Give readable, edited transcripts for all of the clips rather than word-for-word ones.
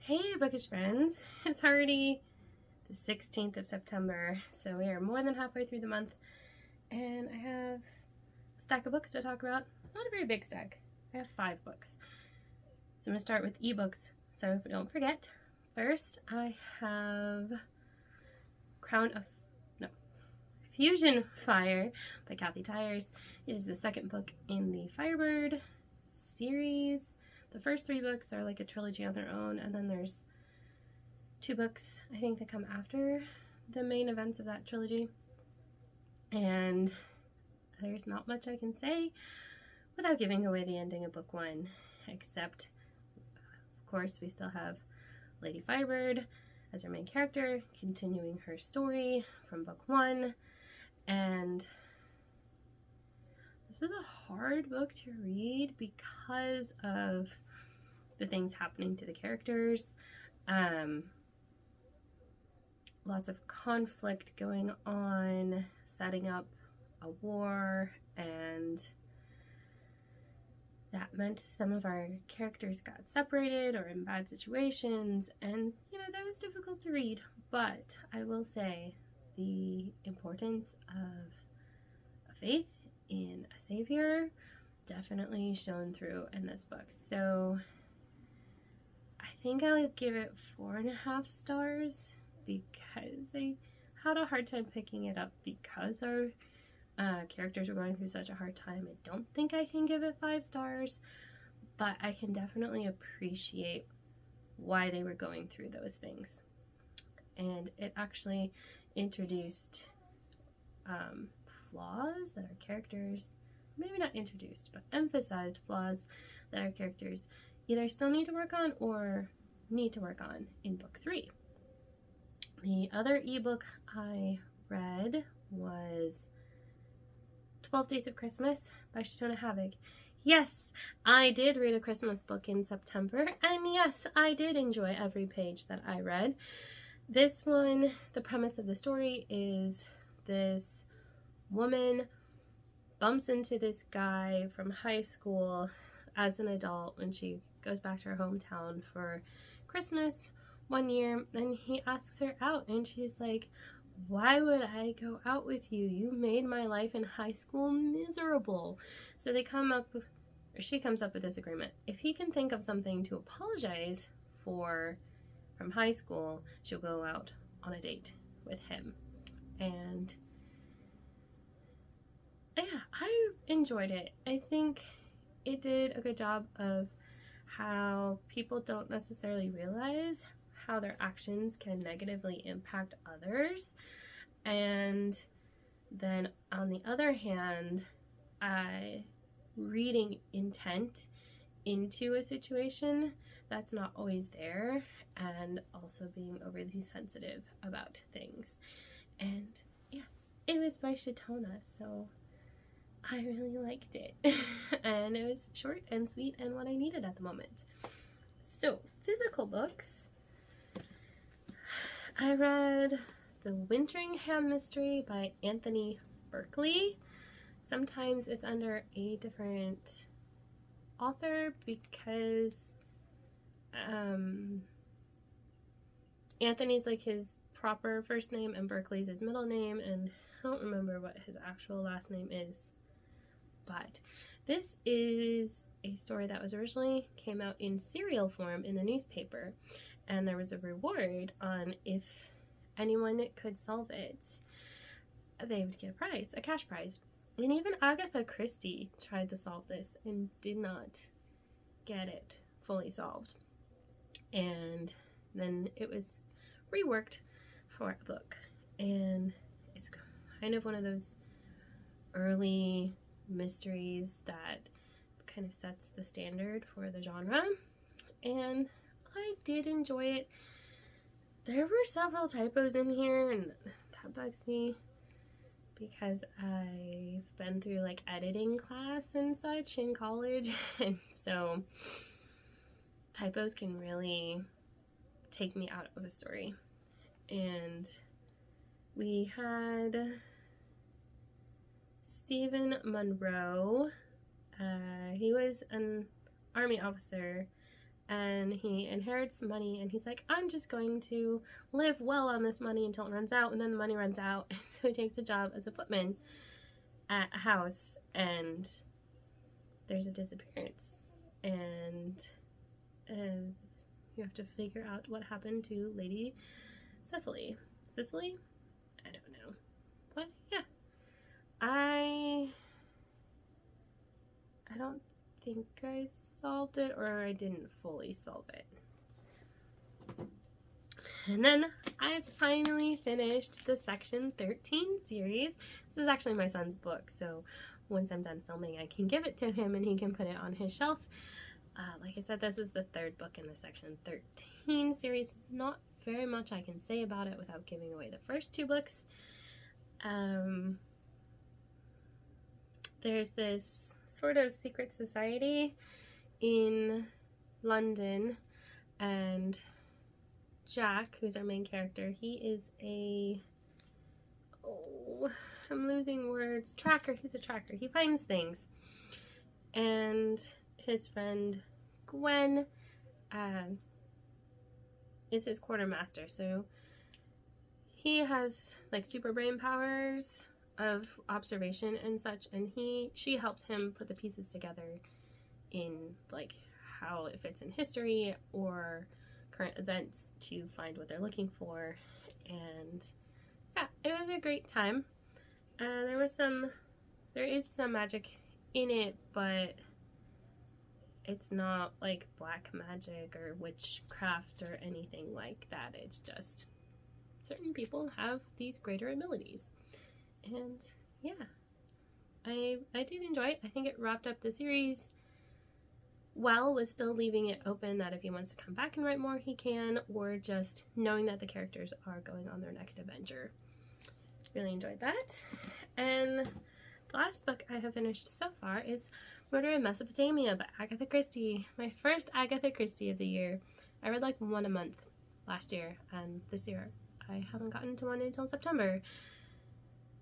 Hey bookish friends, it's already the 16th of September, so we are more than halfway through the month, and I have a stack of books to talk about. Not a very big stack. I have 5 books. So I'm going to start with ebooks, so if we don't forget. First, I have Fusion Fire by Kathy Tyers. It is the second book in the Firebird series. The first 3 books are like a trilogy on their own, and then there's 2 books, I think, that come after the main events of that trilogy. And there's not much I can say without giving away the ending of book 1, except, of course, we still have Lady Firebird as our main character, continuing her story from book 1. And this was a hard book to read because of the things happening to the characters. Lots of conflict going on, setting up a war, and that meant some of our characters got separated or in bad situations, and that was difficult to read. But I will say the importance of a faith in a savior definitely shone through in this book. So I think I'll give it 4.5 stars because I had a hard time picking it up because our characters were going through such a hard time. I don't think I can give it 5 stars, but I can definitely appreciate why they were going through those things. And it actually introduced flaws that our characters, maybe not introduced, but emphasized flaws that our characters either still need to work on or need to work on in book 3. The other ebook I read was 12 Days of Christmas by Shatona Havoc. Yes, I did read a Christmas book in September, and yes, I did enjoy every page that I read. This one, the premise of the story is this woman bumps into this guy from high school as an adult when she goes back to her hometown for Christmas one year, and he asks her out, and she's like, "Why would I go out with you? You made my life in high school miserable." So she comes up with this agreement. If he can think of something to apologize for from high school, she'll go out on a date with him. And yeah, I enjoyed it. I think it did a good job of how people don't necessarily realize how their actions can negatively impact others. And then on the other hand, reading intent into a situation that's not always there, and also being overly sensitive about things. And yes, it was by Shatona, so I really liked it. And it was short and sweet and what I needed at the moment. So, physical books. I read The Winteringham Mystery by Anthony Berkeley. Sometimes it's under a different author because Anthony's like his proper first name and Berkeley's his middle name, and I don't remember what his actual last name is. But this is a story that was originally came out in serial form in the newspaper, and there was a reward on if anyone could solve it, they would get a prize, a cash prize. And even Agatha Christie tried to solve this and did not get it fully solved. And then it was reworked for a book. And it's kind of one of those early mysteries that kind of sets the standard for the genre. And I did enjoy it. There were several typos in here, and that bugs me because I've been through like editing class and such in college, and so typos can really take me out of a story. And we had Stephen Monroe. He was an Army officer and he inherits money, and he's like, I'm just going to live well on this money until it runs out, and then the money runs out, and so he takes a job as a footman at a house, and there's a disappearance, and you have to figure out what happened to Lady Cicely. Cicely? I don't know. But yeah, I don't think I solved it, or I didn't fully solve it. And then I finally finished the Section 13 series. This is actually my son's book, so once I'm done filming, I can give it to him and he can put it on his shelf. Like I said, this is the third book in the Section 13 series. Not very much I can say about it without giving away the first two books. There's this sort of secret society in London, and Jack, who's our main character, he is I'm losing words, tracker. He's a tracker. He finds things, and his friend Gwen is his quartermaster, so he has like super brain powers of observation and such, and she helps him put the pieces together in like how it fits in history or current events to find what they're looking for. And yeah, it was a great time. There is some magic in it, but it's not like black magic or witchcraft or anything like that. It's just certain people have these greater abilities. And yeah, I did enjoy it. I think it wrapped up the series well, with still leaving it open that if he wants to come back and write more, he can, or just knowing that the characters are going on their next adventure. Really enjoyed that. And the last book I have finished so far is Murder in Mesopotamia by Agatha Christie. My first Agatha Christie of the year. I read like one a month last year, and this year I haven't gotten to one until September.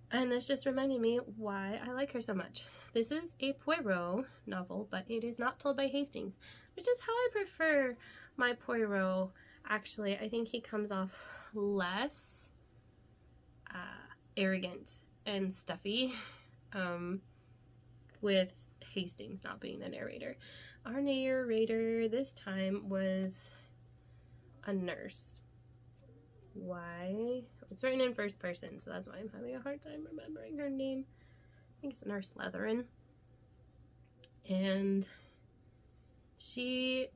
And this just reminded me why I like her so much. This is a Poirot novel, but it is not told by Hastings, which is how I prefer my Poirot, actually. I think he comes off less arrogant and stuffy with Hastings not being the narrator. Our narrator this time was a nurse. Why? It's written in first person, so that's why I'm having a hard time remembering her name. I think it's Nurse Leatherin. And she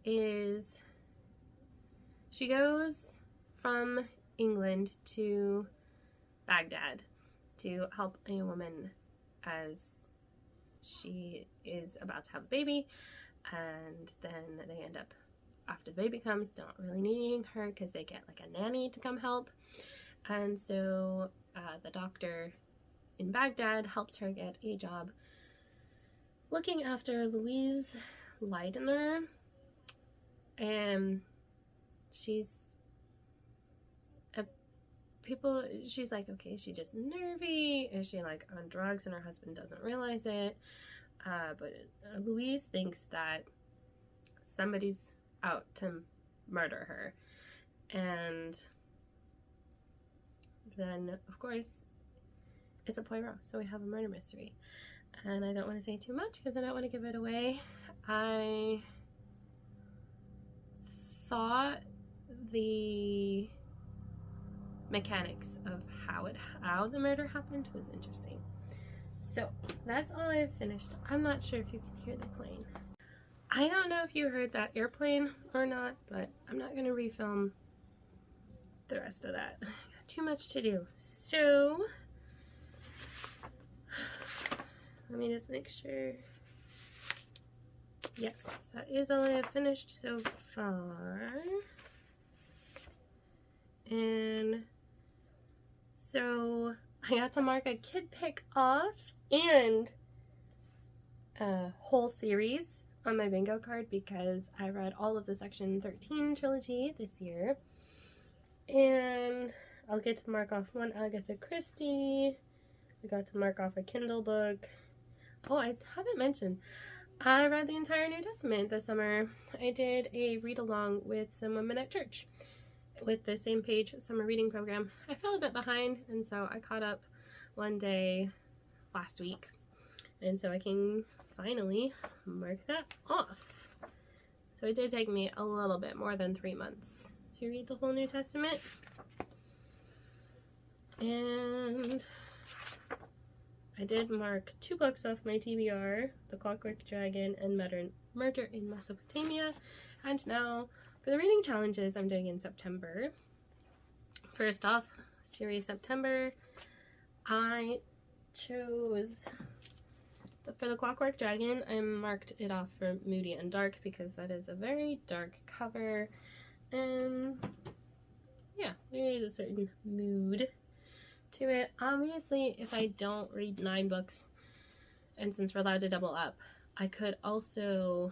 goes from England to Baghdad to help a woman as she is about to have a baby, and then they end up, after the baby comes, not really needing her because they get like a nanny to come help. And so the doctor in Baghdad helps her get a job looking after Louise Leidener, and she's like, okay, is she just nervy? Is she like on drugs and her husband doesn't realize it? But Louise thinks that somebody's out to murder her. And then, of course, it's a Poirot, so we have a murder mystery. And I don't want to say too much because I don't want to give it away. I thought the mechanics of how the murder happened was interesting. So that's all I've finished. I'm not sure if you can hear the plane. I don't know if you heard that airplane or not, but I'm not going to refilm the rest of that. I got too much to do. So let me just make sure. Yes, that is all I have finished so far. And so I got to mark a kid pick off and a whole series on my bingo card because I read all of the Section 13 trilogy this year. And I'll get to mark off one Agatha Christie. I got to mark off a Kindle book. Oh, I haven't mentioned, I read the entire New Testament this summer. I did a read-along with some women at church with the Same Page summer reading program. I fell a bit behind, and so I caught up one day last week. And so I can finally mark that off. So it did take me a little bit more than 3 months to read the whole New Testament. And I did mark 2 books off my TBR, The Clockwork Dragon and Murder in Mesopotamia. And now for the reading challenges I'm doing in September. First off, series September, I chose, for The Clockwork Dragon, I marked it off for Moody and Dark because that is a very dark cover. And yeah, there is a certain mood to it. Obviously, if I don't read 9 books, and since we're allowed to double up, I could also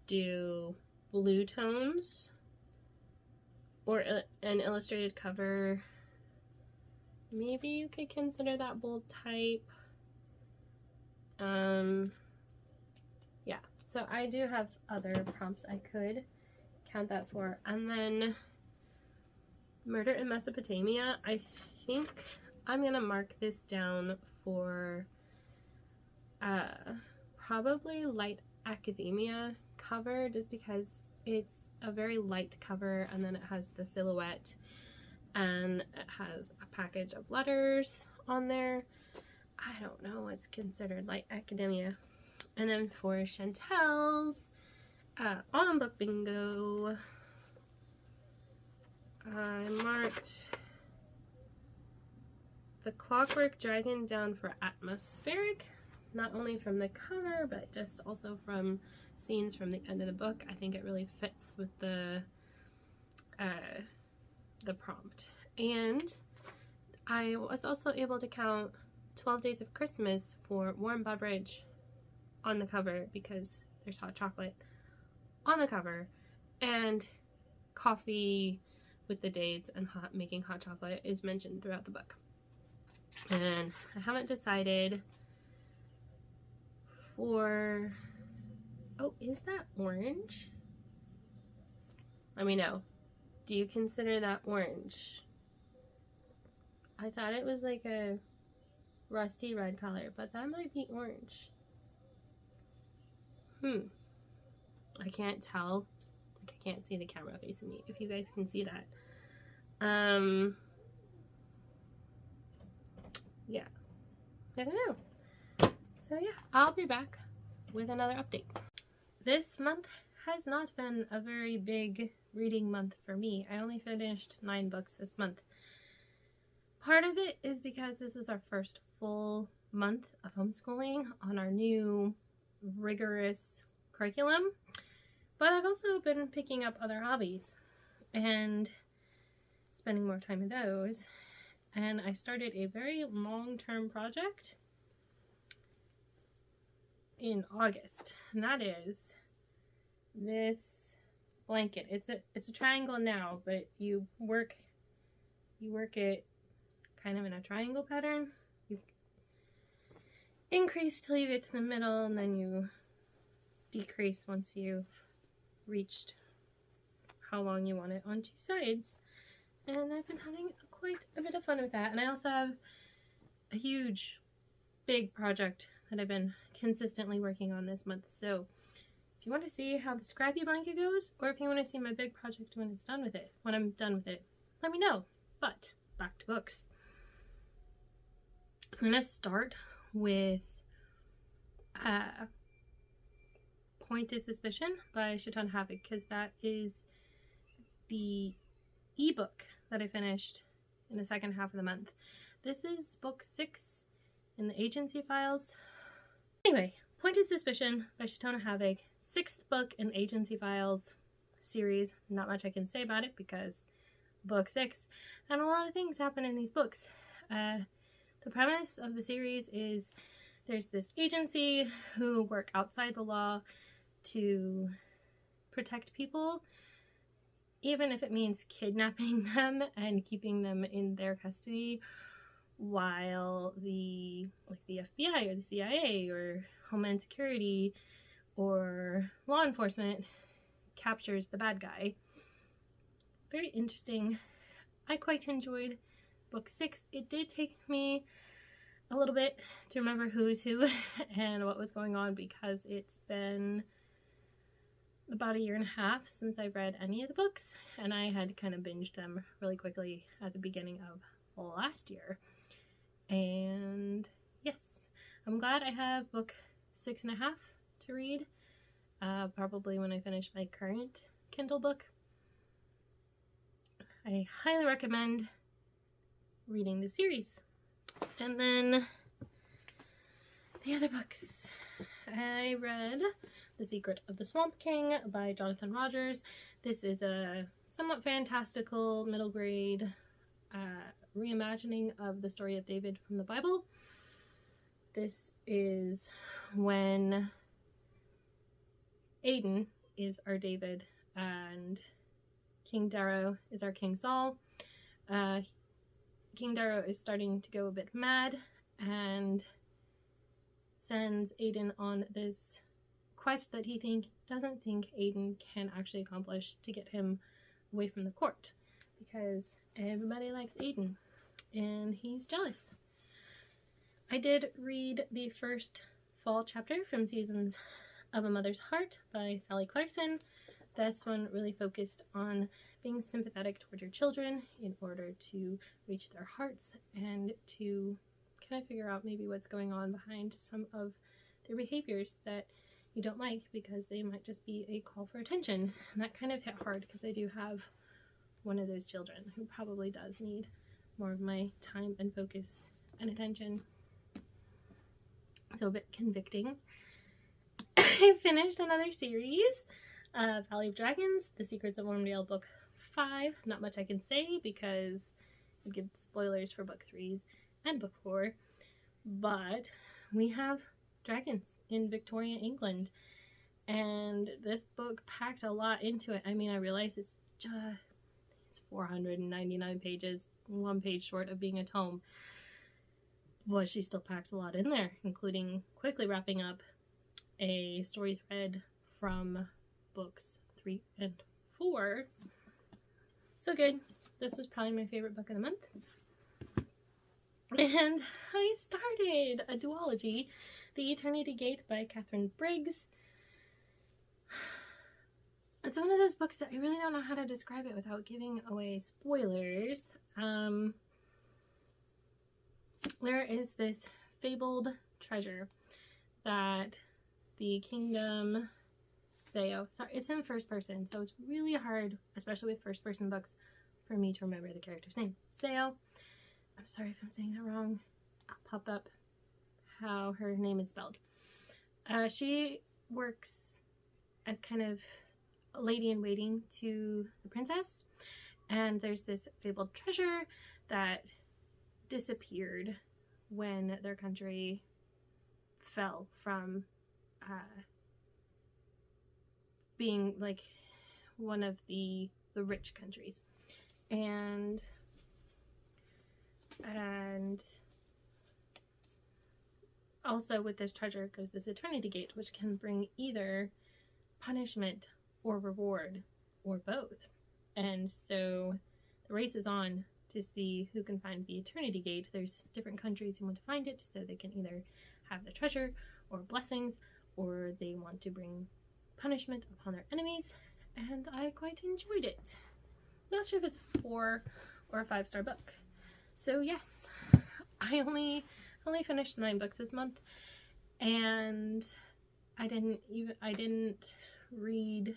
do blue tones or an illustrated cover. Maybe you could consider that bold type. Yeah, so I do have other prompts I could count that for. And then Murder in Mesopotamia, I think I'm gonna mark this down for probably light academia cover, just because it's a very light cover, and then it has the silhouette and it has a package of letters on there. I don't know what's considered light academia. And then for Chantel's autumn book bingo, I marked The Clockwork Dragon down for atmospheric, not only from the cover, but just also from scenes from the end of the book. I think it really fits with the prompt. And I was also able to count 12 Days of Christmas for warm beverage on the cover because there's hot chocolate on the cover, and coffee with the dates and making hot chocolate is mentioned throughout the book. And I haven't decided for, oh, is that orange? Let me know. Do you consider that orange? I thought it was like a rusty red color, but that might be orange. I can't tell. Like, I can't see the camera facing me, if you guys can see that. Yeah, I don't know. So yeah, I'll be back with another update. This month has not been a very big reading month for me. I only finished 9 books this month. Part of it is because this is our first full month of homeschooling on our new rigorous curriculum, but I've also been picking up other hobbies and spending more time in those. And I started a very long-term project in August, and that is this blanket. It's a triangle now, but you work it kind of in a triangle pattern. You increase till you get to the middle, and then you decrease once you've reached how long you want it on 2 sides. And I've been having quite a bit of fun with that. And I also have a huge, big project that I've been consistently working on this month. So if you want to see how the scrappy blanket goes, or if you want to see my big project when I'm done with it, let me know. But back to books. I'm going to start with Pointed Suspicion by Chaton Havoc, because that is the ebook that I finished in the second half of the month. This is book 6 in the agency files. Anyway, Pointed Suspicion by Chaton Havoc, 6th book in agency files series. Not much I can say about it because book 6, and a lot of things happen in these books. The premise of the series is there's this agency who work outside the law to protect people, even if it means kidnapping them and keeping them in their custody, while the FBI or the CIA or Homeland Security or law enforcement captures the bad guy. Very interesting. I quite enjoyed book 6. It did take me a little bit to remember who's who and what was going on, because it's been about 1.5 years since I've read any of the books, and I had kind of binged them really quickly at the beginning of last year. And yes, I'm glad I have book 6.5 to read, probably when I finish my current Kindle book. I highly recommend reading the series. And then the other books. I read The Secret of the Swamp King by Jonathan Rogers. This is a somewhat fantastical middle grade reimagining of the story of David from the Bible. This is when Aiden is our David and King Darrow is our King Saul. King Darrow is starting to go a bit mad and sends Aiden on this quest that he doesn't think Aiden can actually accomplish to get him away from the court, because everybody likes Aiden and he's jealous. I did read the first fall chapter from Seasons of a Mother's Heart by Sally Clarkson. This one really focused on being sympathetic toward your children in order to reach their hearts and to kind of figure out maybe what's going on behind some of their behaviors that you don't like, because they might just be a call for attention. And that kind of hit hard, because I do have one of those children who probably does need more of my time and focus and attention. So a bit convicting. I finished another series, Valley of Dragons, The Secrets of Wormdale, book 5. Not much I can say because it gives spoilers for book 3 and book 4. But we have dragons in Victorian England, and this book packed a lot into it. I mean, I realize it's 499 pages, 1 page short of being a tome, but she still packs a lot in there, including quickly wrapping up a story thread from books 3 and 4. So good. This was probably my favorite book of the month. And I started a duology, The Eternity Gate by Catherine Briggs. It's one of those books that I really don't know how to describe it without giving away spoilers. There is this fabled treasure that the kingdom Sao, sorry, it's in first person, so it's really hard, especially with first person books, for me to remember the character's name. Sao, I'm sorry if I'm saying that wrong. I'll pop up how her name is spelled. She works as kind of a lady in waiting to the princess, and there's this fabled treasure that disappeared when their country fell from being like one of the rich countries, and also with this treasure goes this Eternity Gate, which can bring either punishment or reward or both. And so the race is on to see who can find the Eternity Gate. There's different countries who want to find it, so they can either have the treasure or blessings, or they want to bring punishment upon their enemies, and I quite enjoyed it. Not sure if it's a 4 or a 5-star book. So yes, I only finished 9 books this month, and I didn't read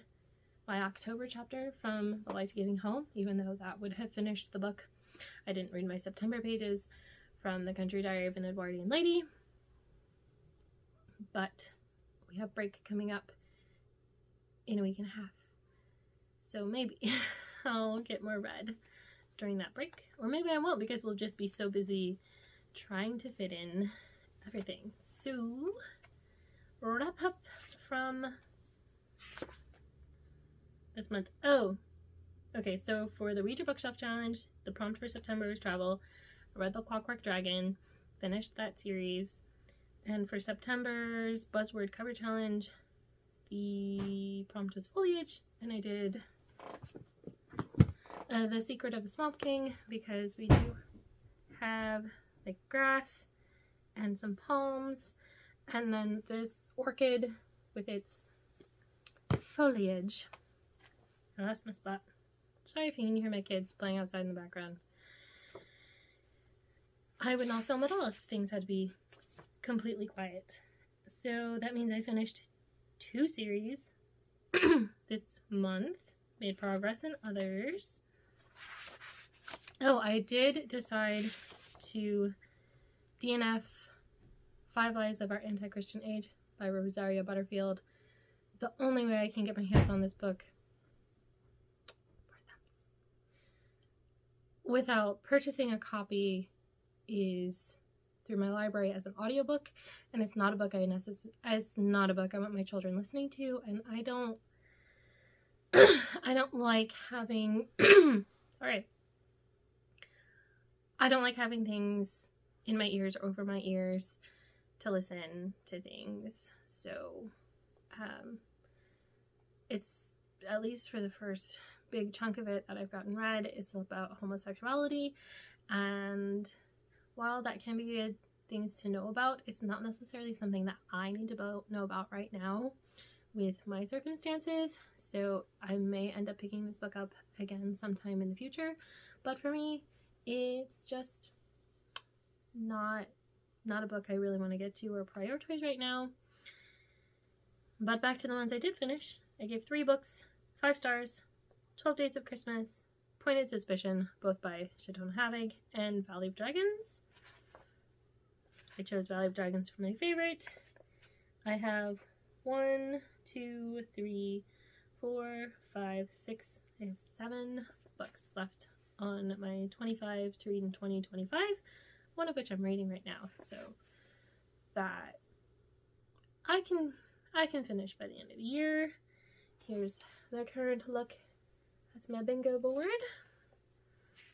my October chapter from The Life-Giving Home, even though that would have finished the book. I didn't read my September pages from The Country Diary of an Edwardian Lady, but we have break coming up in a week and a half, so maybe I'll get more read during that break, or maybe I won't, because we'll just be so busy trying to fit in everything. So wrap up from this month. Oh, okay, so for the Read Your Bookshelf Challenge, the prompt for September was travel. I read The Clockwork Dragon, finished that series, and for September's Buzzword Cover Challenge, the prompt was foliage, and I did The Secret of the Swamp King because we do have like grass and some palms, and then this orchid with its foliage. I lost my spot. Sorry if you can hear my kids playing outside in the background. I would not film at all if things had to be completely quiet. So that means I finished 2 series this month, made progress in others. Oh, I did decide to DNF 5 Lies of Our Anti-Christian Age by Rosaria Butterfield. The only way I can get my hands on this book without purchasing a copy is through my library as an audiobook, and it's not a book I want my children listening to, and I don't like having alright. I don't like having things in my ears or over my ears to listen to things. So it's, at least for the first big chunk of it that I've gotten read, it's about homosexuality, and while that can be good things to know about, it's not necessarily something that I need to know about right now with my circumstances. So I may end up picking this book up again sometime in the future, but for me, it's just not a book I really want to get to or prioritize right now. But back to the ones I did finish. I gave 3 books 5 stars: 12 Days of Christmas, Pointed Suspicion, both by Shatona Havig, and Valley of Dragons. I chose Valley of Dragons for my favorite. I have 1, 2, 3, 4, 5, 6, I have 7 books left on my 25 to read in 2025, one of which I'm reading right now, so that I can finish by the end of the year. Here's the current look at my bingo board.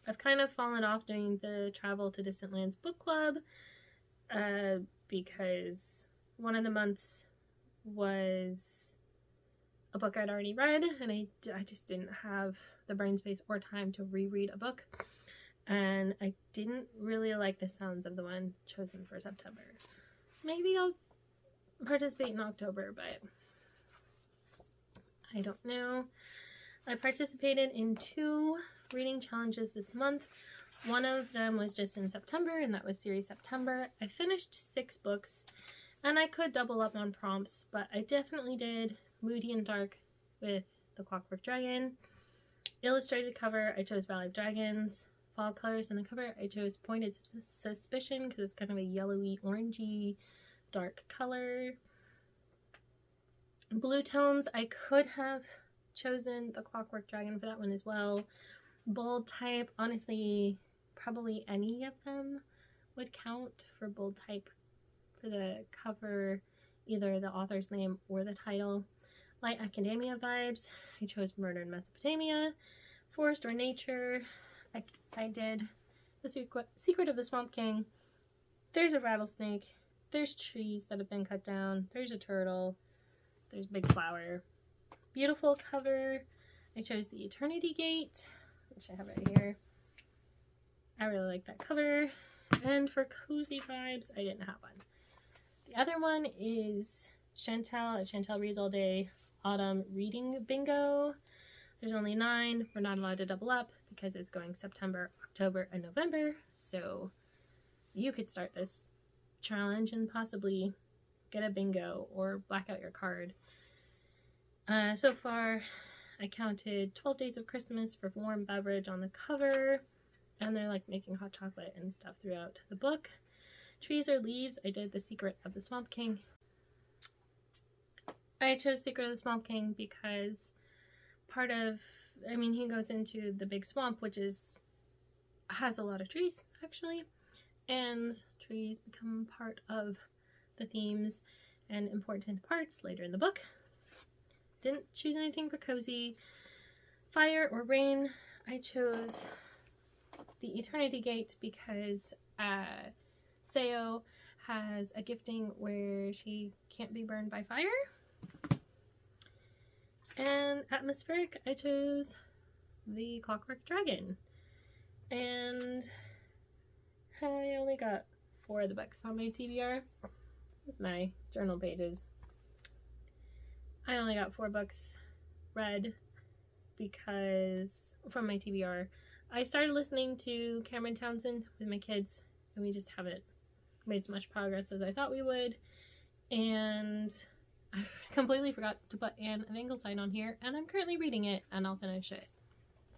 I've kind of fallen off doing the Travel to Distant Lands book club because one of the months was a book I'd already read, and I just didn't have the brain space or time to reread a book, and I didn't really like the sounds of the one chosen for September. Maybe I'll participate in October, but I don't know. I participated in 2 reading challenges this month. One of them was just in September, and that was Series September. I finished 6 books, and I could double up on prompts, but I definitely did Moody and Dark with the Clockwork Dragon. Illustrated cover, I chose Valley of Dragons. Fall colors in the cover, I chose Pointed Suspicion because it's kind of a yellowy, orangey, dark color. Blue tones, I could have chosen the Clockwork Dragon for that one as well. Bold type, honestly, probably any of them would count for bold type for the cover, either the author's name or the title. Light academia vibes, I chose Murder in Mesopotamia. Forest or nature, I did The Secret of the Swamp King. There's a rattlesnake, there's trees that have been cut down, there's a turtle, there's a big flower. Beautiful cover, I chose The Eternity Gate, which I have right here. I really like that cover. And for cozy vibes, I didn't have one. The other one is Chantel at Chantel Reads All Day Autumn Reading Bingo. There's only 9. We're not allowed to double up because it's going September, October, and November. So you could start this challenge and possibly get a bingo or black out your card. So far, I counted 12 Days of Christmas for warm beverage on the cover, and they're like making hot chocolate and stuff throughout the book. Trees or leaves, I did The Secret of the Swamp King. I chose Secret of the Swamp King because he goes into the big swamp, which has a lot of trees, actually, and trees become part of the themes and important parts later in the book. Didn't choose anything for cozy. Fire or rain, I chose The Eternity Gate because Seo has a gifting where she can't be burned by fire. And atmospheric, I chose The Clockwork Dragon. And I only got 4 of the books on my TBR. Here's my journal pages. I only got 4 books read because from my TBR. I started listening to Cameron Townsend with my kids, and we just haven't made as much progress as I thought we would. And I completely forgot to put Anne of Ingleside on here, and I'm currently reading it, and I'll finish it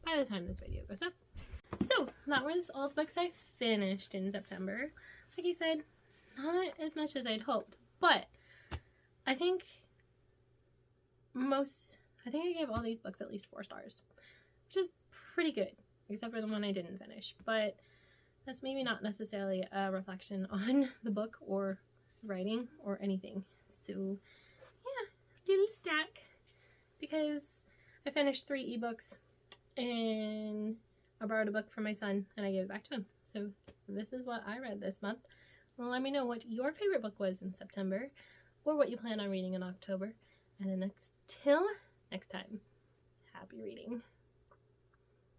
by the time this video goes up. So that was all the books I finished in September. Like I said, not as much as I'd hoped, but I think I gave all these books at least 4 stars, which is pretty good, except for the one I didn't finish. But that's maybe not necessarily a reflection on the book or writing or anything. So yeah, little stack, because I finished 3 ebooks and I borrowed a book from my son and I gave it back to him. So this is what I read this month. Let me know what your favorite book was in September, or what you plan on reading in October. And till next time, happy reading.